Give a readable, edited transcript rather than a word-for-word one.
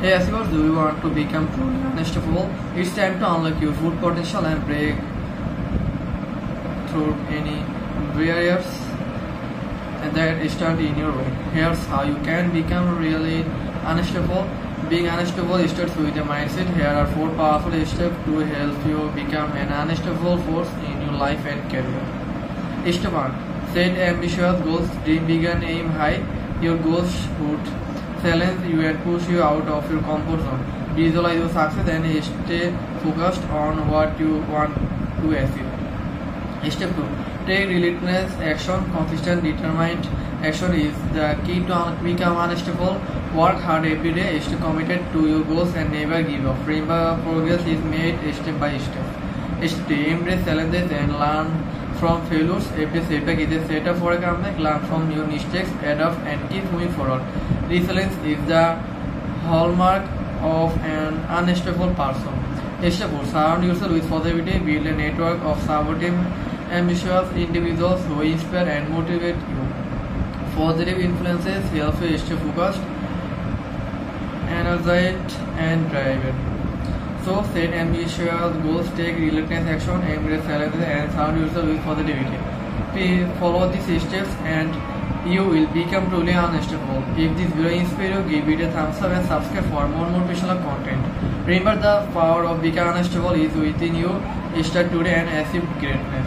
Hey Achievers, do you want to become truly unstoppable? It's time to unlock your full potential and break through any barriers that stand in your way. Here's how you can become really unstoppable. Being unstoppable starts with a mindset. Here are 4 powerful steps to help you become an unstoppable force in your life and career. Step 1. Set ambitious goals. Dream big and aim high. Your goals should challenge you and push you out of your comfort zone. Visualize your success and stay focused on what you want to achieve. Step 2. Take relentless action. Consistent, determined action is the key to become unstoppable. Work hard every day. Stay committed to your goals and never give up. Remember, progress is made step by step. Step 3. Embrace challenges and learn from failures. Every setback is a setup for a comeback. Learn from your mistakes, adapt, and keep moving forward. Resilience is the hallmark of an unstoppable person. Step 4. Surround yourself with positivity. Build a network of supportive, ambitious individuals who inspire and motivate you. Positive influences help you stay focused, energized, and driven. So set ambitious goals, take relentless action, embrace challenges, and surround yourself with positivity. Please follow these steps and you will become truly unstoppable. If this video inspires you, give it a thumbs up and subscribe for more motivational content. Remember, the power of becoming unstoppable is within you. Start today and achieve greatness.